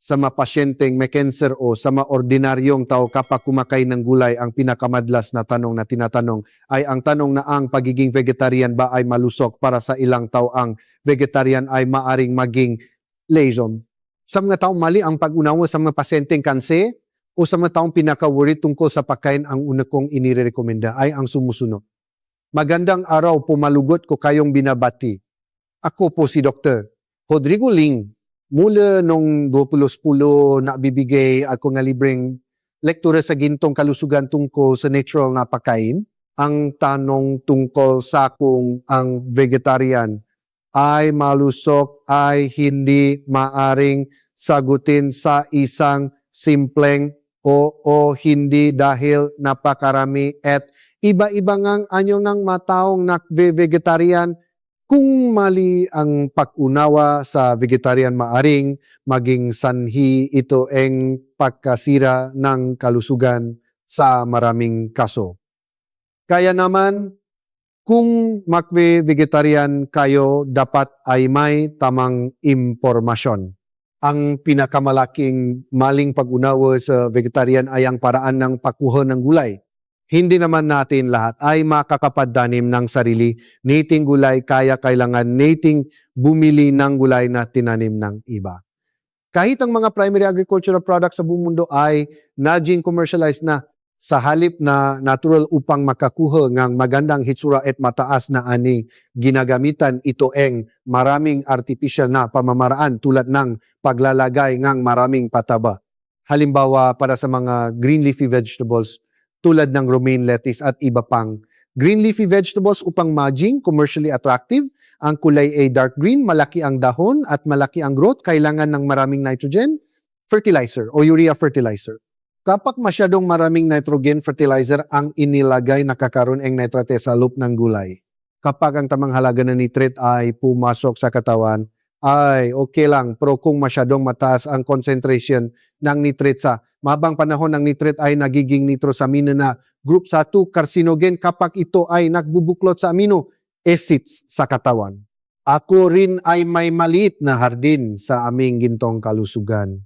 sa mga pasyenteng may cancer o sa mga ordinaryong tao kapag kumakain ng gulay, ang pinakamadlas na tanong na tinatanong ay ang tanong na ang pagiging vegetarian ba ay malusok. Para sa ilang tao, ang vegetarian ay maaring maging lesion. Sa mga taong mali ang pag-unawa sa mga pasyenteng kanser o sa mga taong pinaka-worry tungkol sa pagkain, ang una kong inirekomenda ay ang sumusunod. Magandang araw po, malugot ko kayong binabati. Ako po si Dr. Rodrigo Ling. Mula nung 2010 na bibigay ako nga libreng lektura sa gintong kalusugan tungkol sa natural na pagkain. Ang tanong tungkol sa kung ang vegetarian ay malusok ay hindi maaring sagutin sa isang simpleng o hindi dahil napakarami at iba-iba ngang anyo ng mataong vegetarian. Kung mali ang pag-unawa sa vegetarian, maaring maging sanhi ito ang pagkasira ng kalusugan sa maraming kaso. Kaya naman, kung vegetarian kayo, dapat ay may tamang impormasyon. Ang pinakamalaking maling pag-unawa sa vegetarian ay ang paraan ng pagkuha ng gulay. Hindi naman natin lahat ay makakapagtanim ng sarili nating gulay, kaya kailangan nating bumili ng gulay na tinanim ng iba. Kahit ang mga primary agricultural products sa buong mundo ay naging commercialized na, sa halip na natural upang makakuha ng magandang hitsura at mataas na ani, ginagamitan ito ang maraming artificial na pamamaraan tulad ng paglalagay ng maraming pataba. Halimbawa, para sa mga green leafy vegetables tulad ng romaine lettuce at iba pang green leafy vegetables, upang maging commercially attractive, ang kulay ay dark green, malaki ang dahon at malaki ang growth, kailangan ng maraming nitrogen fertilizer o urea fertilizer. Kapag masyadong maraming nitrogen fertilizer ang inilagay, nakakaroon ang nitrate sa loob ng gulay. Kapag ang tamang halaga ng nitrate ay pumasok sa katawan, ay okay lang. Pero kung masyadong mataas ang concentration ng nitrate sa mahabang panahon, ng nitrate ay nagiging nitrosamine na group 1 carcinogen kapag ito ay nagbubuklot sa amino acids sa katawan. Ako rin ay may maliit na hardin sa aming gintong kalusugan.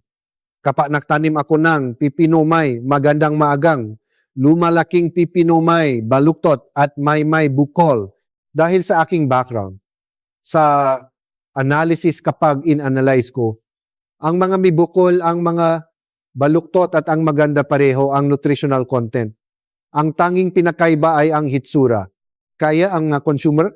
Kapag nagtanim ako ng pipinumay, magandang maagang, lumalaking pipinumay, baluktot at may bukol. Dahil sa aking background, sa analysis kapag in-analyze ko, ang mga may bukol, ang mga baluktot at ang maganda pareho ang nutritional content. Ang tanging pinakaiba ay ang hitsura. Kaya ang consumer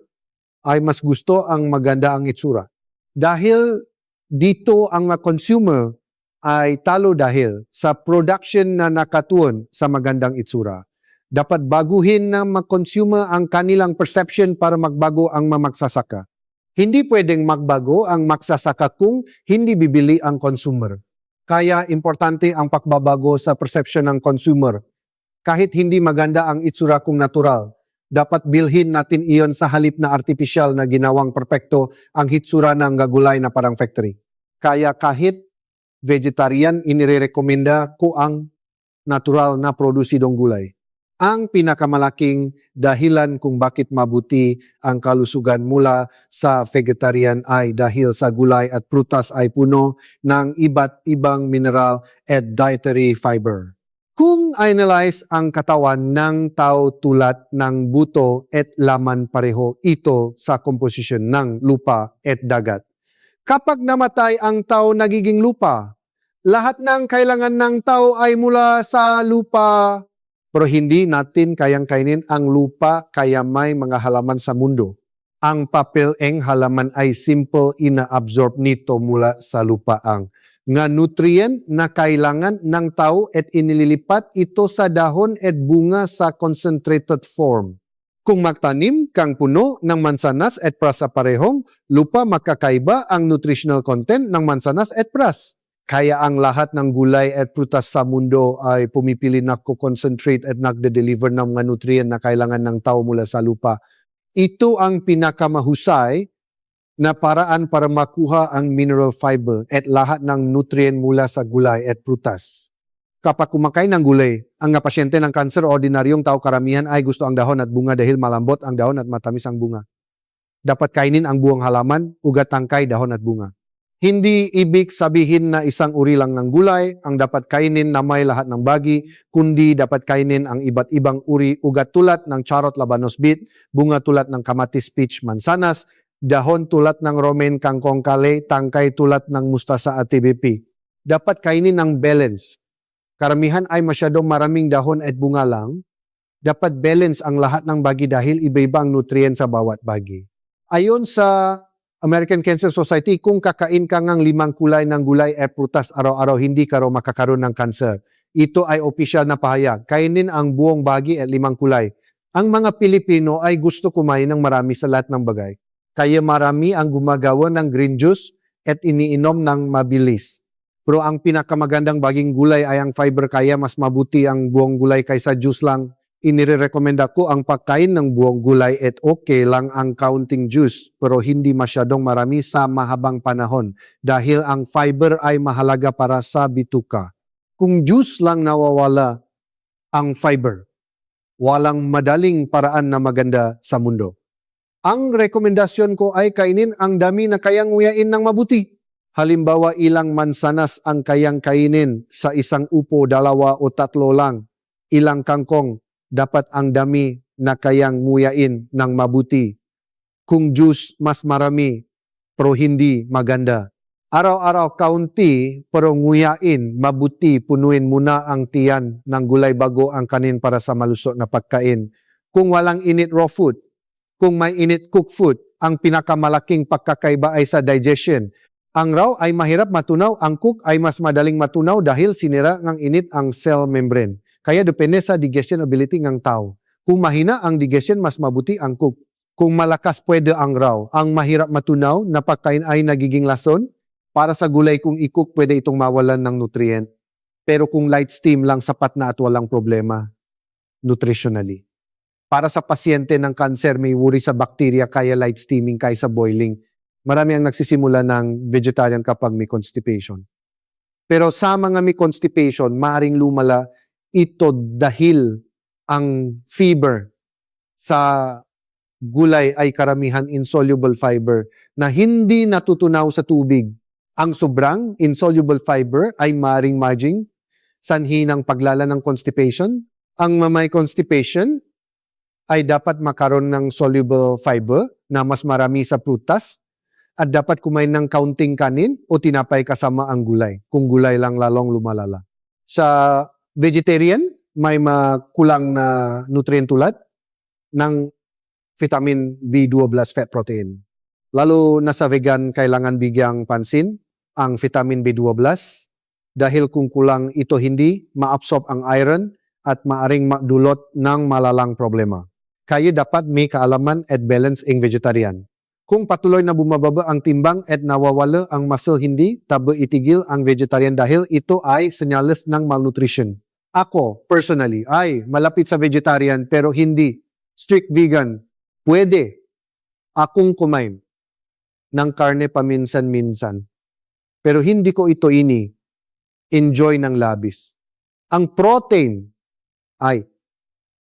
ay mas gusto ang maganda ang hitsura. Dahil dito ang consumer ay talo dahil sa production na nakatuon sa magandang itsura. Dapat baguhin ng mga consumer ang kanilang perception para magbago ang mamagsasaka. Hindi pwedeng magbago ang magsasaka kung hindi bibili ang consumer. Kaya importante ang pagbabago sa perception ng consumer. Kahit hindi maganda ang itsura kung natural, dapat bilhin natin iyon sa halip na artificial na ginawang perpekto ang hitsura ng gagulay na parang factory. Kaya kahit vegetarian, inirekomenda ko ang natural na produsidong gulay. Ang pinakamalaking dahilan kung bakit mabuti ang kalusugan mula sa vegetarian ay dahil sa gulay at prutas ay puno ng iba't ibang mineral at dietary fiber. Kung analyze ang katawan ng tao tulad ng buto at laman, pareho ito sa komposisyon ng lupa at dagat. Kapag namatay ang tao, nagiging lupa. Lahat ng kailangan ng tao ay mula sa lupa. Pero hindi natin kayang kainin ang lupa, kaya may mga halaman sa mundo. Ang papel ng halaman ay simple, ina-absorb nito mula sa lupa ang nga nutrient na kailangan ng tao at inililipat ito sa dahon at bunga sa concentrated form. Kung magtanim kang puno ng mansanas at pras sa parehong lupa, makakaiba ang nutritional content ng mansanas at pras. Kaya ang lahat ng gulay at prutas sa mundo ay pumipili na concentrate at nagde-deliver ng mga nutrient na kailangan ng tao mula sa lupa. Ito ang pinakamahusay na paraan para makuha ang mineral fiber at lahat ng nutrient mula sa gulay at prutas. Kapag kumakain ng gulay, ang pasyente ng kanser o ordinaryong tao, karamihan ay gusto ang dahon at bunga dahil malambot ang dahon at matamis ang bunga. Dapat kainin ang buong halaman, ugat, tangkay, dahon at bunga. Hindi ibig sabihin na isang uri lang ng gulay ang dapat kainin na may lahat ng bagi, kundi dapat kainin ang iba't ibang uri ugat tulad ng charot labanos beet, bunga tulad ng kamatis peach mansanas, dahon tulad ng romaine kangkong kale, tangkay tulad ng mustasa at TBP. Dapat kainin ng balance. Karamihan ay masyadong maraming dahon at bunga lang. Dapat balance ang lahat ng bagi dahil iba-iba ang nutrient sa bawat bagi. Ayon sa American Cancer Society, kung kakain ka ng 5 kulay ng gulay at prutas araw-araw, hindi ka raw makakaroon ng cancer. Ito ay opisyal na pahayag. Kainin ang buong bagi at 5 kulay. Ang mga Pilipino ay gusto kumain ng marami sa lahat ng bagay. Kaya marami ang gumagawa ng green juice at iniinom ng mabilis. Pero ang pinakamagandang baging gulay ay ang fiber, kaya mas mabuti ang buong gulay kaysa juice lang. Inirekomenda ko ang pagkain ng buong gulay at okay lang ang counting juice pero hindi masyadong marami sa mahabang panahon dahil ang fiber ay mahalaga para sa bituka. Kung juice lang nawawala ang fiber, walang madaling paraan na maganda sa mundo. Ang rekomendasyon ko ay kainin ang dami na kayang nguyain ng mabuti. Halimbawa, ilang mansanas ang kayang kainin sa isang upo, 2 o 3 lang. Ilang kangkong, dapat ang dami na kayang nguyain ng mabuti. Kung juice, mas marami, pero hindi maganda. Araw-araw kaunti, pero nguyain, mabuti, punuin muna ang tiyan ng gulay bago ang kanin para sa malusog na pagkain. Kung walang init raw food, kung may init cooked food, ang pinakamalaking pagkakaiba ay sa digestion. Ang raw ay mahirap matunaw, ang cook ay mas madaling matunaw dahil sinira ng init ang cell membrane. Kaya depende sa digestion ability ng tao. Kung mahina ang digestion, mas mabuti ang cook. Kung malakas, pwede ang raw. Ang mahirap matunaw na pagkain ay nagiging lason. Para sa gulay, kung i-cook, pwede itong mawalan ng nutrient. Pero kung light steam lang, sapat na at walang problema nutritionally. Para sa pasyente ng cancer, may worry sa bacteria, kaya light steaming kaysa boiling. Marami ang nagsisimula ng vegetarian kapag may constipation. Pero sa mga may constipation, maaaring lumala ito dahil ang fiber sa gulay ay karamihan insoluble fiber na hindi natutunaw sa tubig. Ang sobrang insoluble fiber ay maaaring maging sanhi ng paglala ng constipation. Ang may constipation ay dapat makaroon ng soluble fiber na mas marami sa prutas at dapat kumain ng kaunting kanin o tinapay kasama ang gulay. Kung gulay lang, lalong lumalala. Sa vegetarian, may makulang na nutrient tulad ng vitamin B12 fat protein. Lalo na sa vegan, kailangan bigyang pansin ang vitamin B12 dahil kung kulang ito, hindi maabsorb ang iron at maaring magdulot ng malalang problema. Kaya dapat may kaalaman at balance ang vegetarian. Kung patuloy na bumababa ang timbang at nawawala ang muscle, hindi tabi itigil ang vegetarian dahil ito ay senyales ng malnutrition. Ako, personally, ay malapit sa vegetarian pero hindi strict vegan. Pwede akong kumain ng karne paminsan-minsan. Pero hindi ko ito enjoy ng labis. Ang protein ay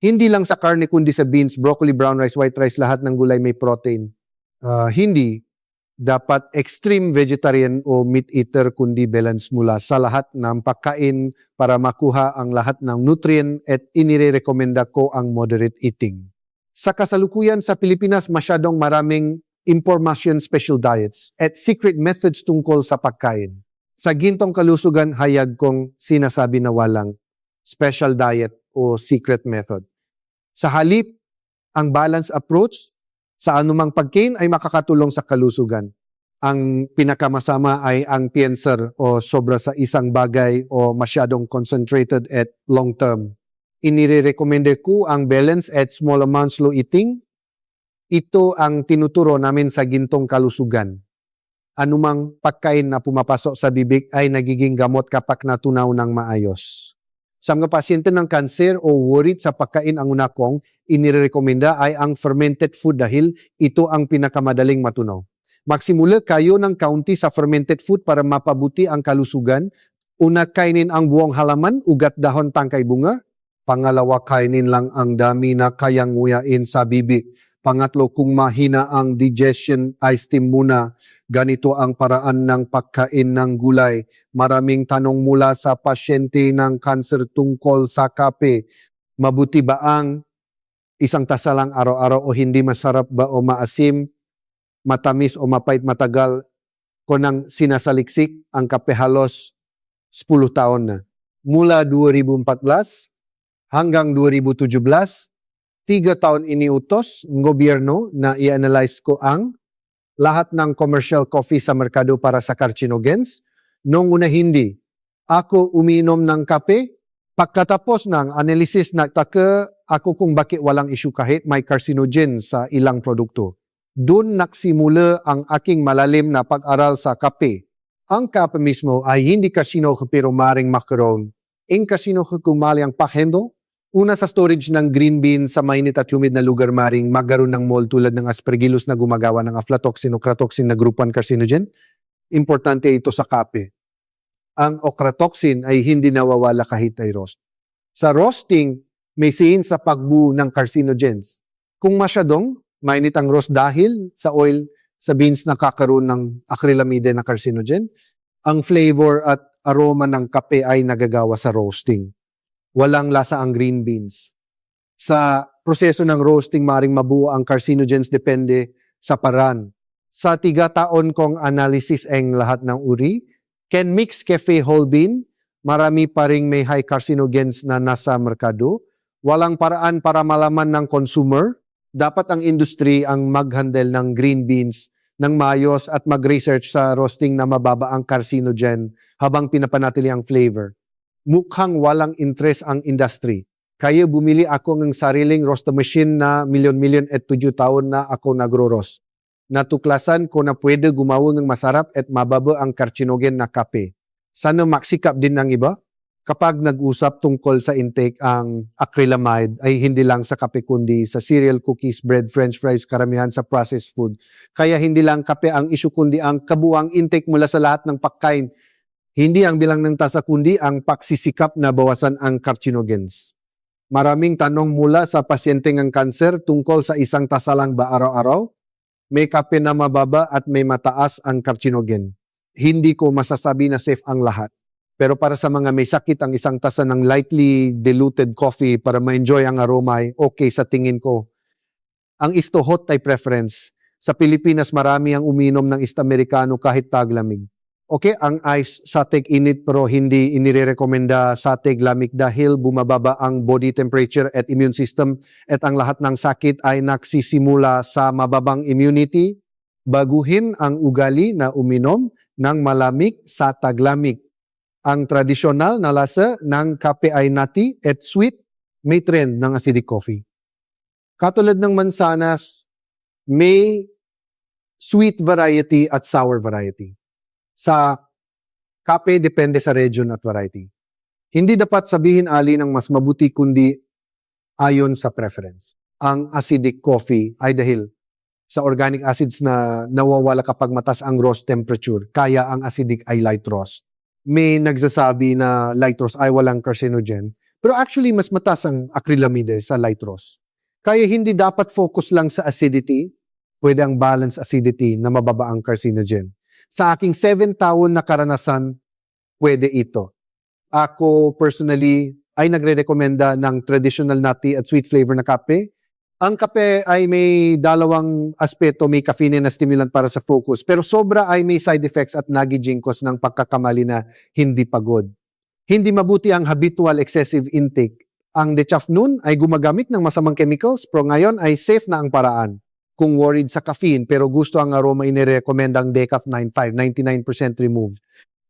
hindi lang sa karne kundi sa beans, broccoli, brown rice, white rice, lahat ng gulay may protein. Hindi dapat extreme vegetarian o meat eater kundi balance mula sa lahat ng pagkain para makuha ang lahat ng nutrient at inirekomenda ko ang moderate eating. Sa kasalukuyan sa Pilipinas, masyadong maraming information special diets at secret methods tungkol sa pagkain. Sa gintong kalusugan, hayag kong sinasabi na walang special diet o secret method. Sa halip, ang balanced approach sa anumang pagkain ay makakatulong sa kalusugan. Ang pinakamasama ay ang pienser o sobra sa isang bagay o masyadong concentrated at long-term. Inirekomenda ko ang balance at small amounts slow eating. Ito ang tinuturo namin sa gintong kalusugan. Anumang pagkain na pumapasok sa bibig ay nagiging gamot kapag natunaw ng maayos. Sa mga pasyente ng cancer o worried sa pagkain, ang una kong inirekomenda ay ang fermented food dahil ito ang pinakamadaling matunaw. Magsimula kayo ng kaunti sa fermented food para mapabuti ang kalusugan. Una, kainin ang buong halaman, ugat, dahon, tangkay, bunga. Pangalawa, kainin lang ang dami na kayang nguyain sa bibig. Pangatlo, kung mahina ang digestion, i-steam muna. Ganito ang paraan ng pagkain ng gulay. Maraming tanong mula sa pasyente ng kanser tungkol sa kape. Mabuti ba ang isang tasa lang araw-araw o hindi? Masarap ba o maasim, matamis o mapait? Matagal ko nang sinasaliksik ang kape, halos 10 taon na. Mula 2014 hanggang 2017, 3 taon iniutos ng gobyerno na i-analyze ko ang lahat ng commercial coffee sa merkado para sa carcinogens. Noong una hindi. Ako uminom ng kape. Pagkatapos ng analysis, nagtaka ako kung bakit walang issue kahit may carcinogen sa ilang produkto. Doon nagsimula ang aking malalim na pag-aral sa kape. Ang kape mismo ay hindi carcinogen pero maring makaroon. Ang carcinogen kung mali ang paghendo. Una, sa storage ng green bean sa mainit at humid na lugar, maring magkaroon ng mold tulad ng aspergillus na gumagawa ng aflatoxin o cratoxin na grupuan carcinogen. Importante ito sa kape. Ang ochratoxin ay hindi nawawala kahit ay roast. Sa roasting, may siin sa pagbuo ng carcinogens. Kung masyadong mainit ang roast dahil sa oil sa beans na kakaroon ng acrylamide na carcinogen, ang flavor at aroma ng kape ay nagagawa sa roasting. Walang lasa ang green beans. Sa proseso ng roasting, maring mabuo ang carcinogens depende sa paran. Sa 3 taon kong analysis ang lahat ng uri, can mix cafe whole bean, marami pa ring may high carcinogens na nasa merkado. Walang paraan para malaman ng consumer. Dapat ang industry ang mag-handle ng green beans ng mayos at mag-research sa roasting na mababa ang carcinogen habang pinapanatili ang flavor. Mukhang walang interest ang industry. Kaya bumili ako ng sariling roaster machine na milyon-milyon at 7 taon na ako nagro-roast. Natuklasan ko na pwede gumawa ng masarap at mababa ang carcinogen na kape. Sana maksikap din ng iba. Kapag nag-usap tungkol sa intake ang acrylamide ay hindi lang sa kape kundi sa cereal, cookies, bread, french fries, karamihan sa processed food. Kaya hindi lang kape ang issue kundi ang kabuang intake mula sa lahat ng pagkain. Hindi ang bilang ng tasa kundi ang pagsisikap na bawasan ang carcinogens. Maraming tanong mula sa pasyenteng ang kanser tungkol sa isang tasa lang ba araw-araw? May kape na mababa at may mataas ang carcinogen. Hindi ko masasabi na safe ang lahat. Pero para sa mga may sakit, ang isang tasa ng lightly diluted coffee para ma-enjoy ang aroma ay okay sa tingin ko. Ang isto hot ay preference. Sa Pilipinas, marami ang uminom ng East Americano kahit taglamig. Okay, ang ice sa tag-init pero hindi inirekomenda sa taglamig dahil bumababa ang body temperature at immune system at ang lahat ng sakit ay nagsisimula sa mababang immunity. Baguhin ang ugali na uminom ng malamig sa taglamig. Ang tradisyonal na lasa ng kape ay nutty at sweet, may trend ng acidic coffee. Katulad ng mansanas, may sweet variety at sour variety. Sa kape, depende sa region at variety. Hindi dapat sabihin ali ng mas mabuti kundi ayon sa preference. Ang acidic coffee ay dahil sa organic acids na nawawala kapag mataas ang roast temperature, kaya ang acidic ay light roast. May nagsasabi na light roast ay walang carcinogen, pero actually mas mataas ang acrylamide sa light roast. Kaya hindi dapat focus lang sa acidity, pwede ang balanced acidity na mababa ang carcinogen. Sa aking 7 taon na karanasan, pwede ito. Ako personally ay nagre-rekomenda ng traditional nutty at sweet flavor na kape. Ang kape ay may dalawang aspeto, may caffeine na stimulant para sa focus, pero sobra ay may side effects at nagiging cause ng pagkakamali na hindi pagod. Hindi mabuti ang habitual excessive intake. Ang decaf-noon ay gumagamit ng masamang chemicals, pero ngayon ay safe na ang paraan. Kung worried sa caffeine pero gusto ang aroma, inirekomenda ang Decaf 95, 99% removed.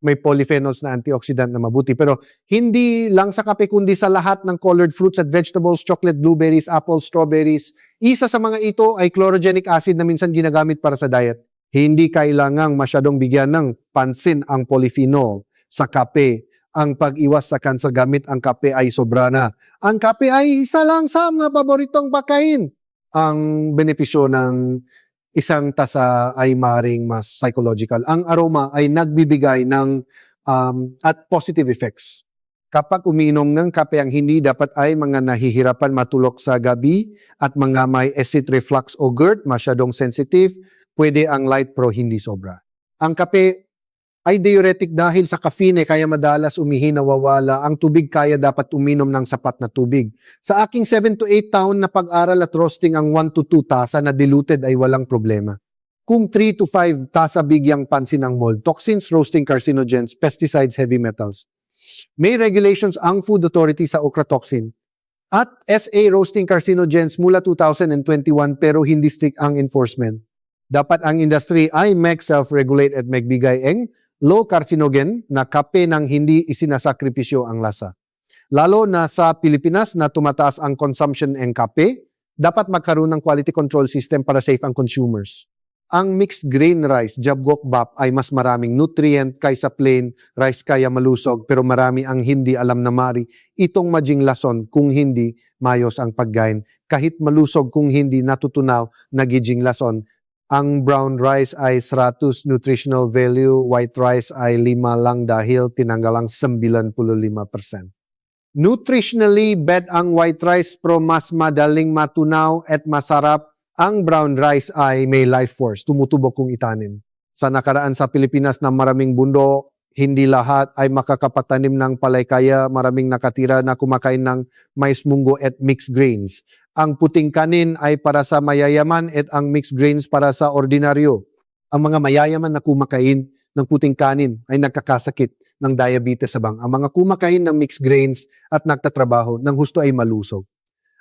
May polyphenols na antioxidant na mabuti. Pero hindi lang sa kape kundi sa lahat ng colored fruits at vegetables, chocolate, blueberries, apples, strawberries. Isa sa mga ito ay chlorogenic acid na minsan ginagamit para sa diet. Hindi kailangang masyadong bigyan ng pansin ang polyphenol sa kape. Ang pag-iwas sa kanser gamit ang kape ay sobra na. Ang kape ay isa lang sa mga paboritong pagkain. Ang benepisyo ng isang tasa ay maring mas psychological. Ang aroma ay nagbibigay ng at positive effects. Kapag umiinom ng kape ang hindi dapat ay mga nahihirapan matulog sa gabi at mga may acid reflux o GERD, masyadong sensitive, pwede ang light pero hindi sobra. Ang kape ay diuretic dahil sa caffeine kaya madalas umihi nawawala. Ang tubig kaya dapat uminom ng sapat na tubig. Sa aking 7 to 8 taon na pag-aral at roasting ang 1 to 2 tasa na diluted ay walang problema. Kung 3 to 5 tasa bigyang pansin ang mold, toxins, roasting carcinogens, pesticides, heavy metals. May regulations ang Food Authority sa ochratoxin at SA roasting carcinogens mula 2021 pero hindi strict ang enforcement. Dapat ang industry ay self-regulate at magbigay ng low carcinogen na kape nang hindi isinasakripisyo ang lasa. Lalo na sa Pilipinas na tumataas ang consumption ng kape, dapat magkaroon ng quality control system para safe ang consumers. Ang mixed grain rice, jabgok bap, ay mas maraming nutrient kaysa plain rice kaya malusog pero marami ang hindi alam na mari itong maging lason kung hindi mayos ang pagkain. Kahit malusog kung hindi natutunaw nagiging lason. Ang brown rice ay 100 nutritional value, white rice ay 5 lang dahil tinanggalang 95%. Nutritionally bad ang white rice pero mas madaling matunaw at masarap. Ang brown rice ay may life force, tumutubok kung itanim. Sa nakaraan sa Pilipinas na maraming bundok, hindi lahat ay makakapatanim ng palay kaya maraming nakatira na kumakain ng mais, munggo at mixed grains. Ang puting kanin ay para sa mayayaman at ang mixed grains para sa ordinaryo. Ang mga mayayaman na kumakain ng puting kanin ay nagkakasakit ng diabetes sabang. Ang mga kumakain ng mixed grains at nagtatrabaho ng husto ay malusog.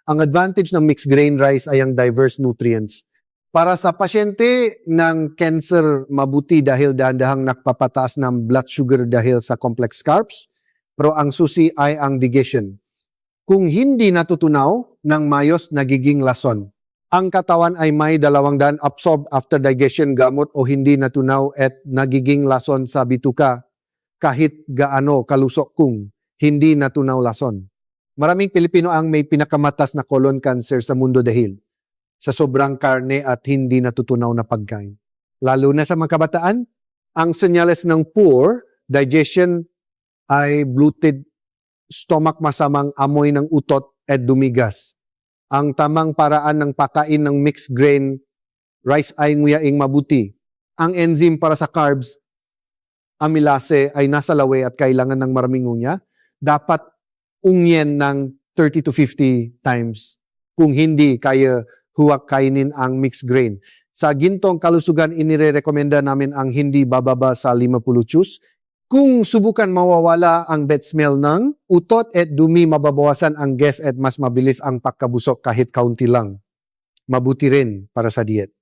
Ang advantage ng mixed grain rice ay ang diverse nutrients. Para sa pasyente ng cancer, mabuti dahil dahan-dahang nakpapataas ng blood sugar dahil sa complex carbs, pero ang susi ay ang digestion. Kung hindi natutunaw ng mayos, nagiging lason. Ang katawan ay may 200 absorb after digestion gamot o hindi natunaw at nagiging lason sa bituka kahit gaano kalusok kung hindi natunaw lason. Maraming Pilipino ang may pinakamatas na colon cancer sa mundo dahil sa sobrang karne at hindi natutunaw na pagkain. Lalo na sa mga kabataan, ang senyales ng poor digestion ay bloated stomach, masamang amoy ng utot at dumigas. Ang tamang paraan ng pagkain ng mixed grain rice ay nguyaing mabuti. Ang enzyme para sa carbs, amylase, ay nasa lawe at kailangan ng maraming nguya. Dapat ungyen ng 30 to 50 times. Kung hindi, kaya huwag kainin ang mixed grain. Sa gintong kalusugan, inirekomenda namin ang hindi bababa sa 50 chus. Kung subukan mawawala ang bad smell ng utot at dumi, mababawasan ang gas at mas mabilis ang pagkabusok kahit kaunti lang. Mabuti rin para sa diet.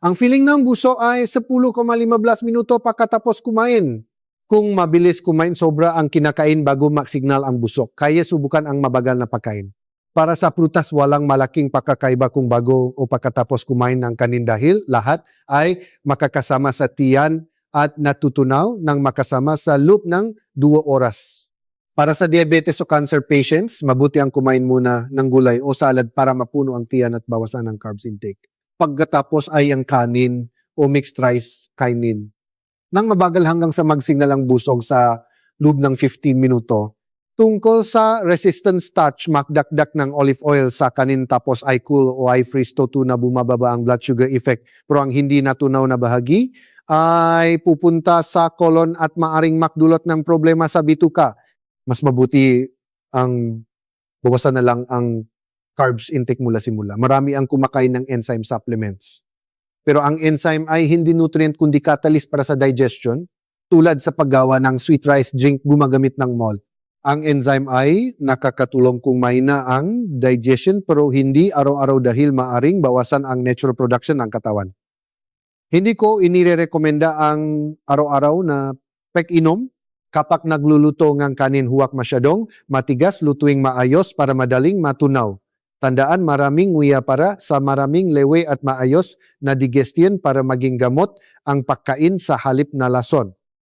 Ang feeling ng busok ay 10,15 minuto pagkatapos kumain. Kung mabilis kumain, sobra ang kinakain bago mag-signal ang busok. Kaya subukan ang mabagal na pagkain. Para sa prutas, walang malaking pagkakaiba kung bago o pagkatapos kumain ng kanin dahil lahat ay makakasama sa tiyan at natutunaw ng makasama sa loob ng 2 oras. Para sa diabetes o cancer patients, mabuti ang kumain muna ng gulay o salad para mapuno ang tiyan at bawasan ang carbs intake. Pagkatapos ay ang kanin o mixed rice kainin. Nang mabagal hanggang sa mag-signal ang busog sa loob ng 15 minuto. Tungkol sa resistant starch, magdakdak ng olive oil sa kanin tapos ay cool o ay freeze to na bumababa ang blood sugar effect. Pero ang hindi natunaw na bahagi ay pupunta sa colon at maaring makdulot ng problema sa bituka. Mas mabuti ang bawasan na lang ang carbs intake mula simula. Marami ang kumakain ng enzyme supplements. Pero ang enzyme ay hindi nutrient kundi catalyst para sa digestion. Tulad sa paggawa ng sweet rice drink gumagamit ng malt. Ang enzyme ay nakakatulong kung mahina ang digestion pero hindi araw-araw dahil maaring bawasan ang natural production ng katawan. Hindi ko inirekomenda ang araw-araw na pag-inom. Kapag nagluluto ng kanin, huwag masyadong matigas, lutuing maayos para madaling matunaw. Tandaan, maraming nguya para sa maraming lewe at maayos na digestion para maging gamot ang pagkain sa halip na lason.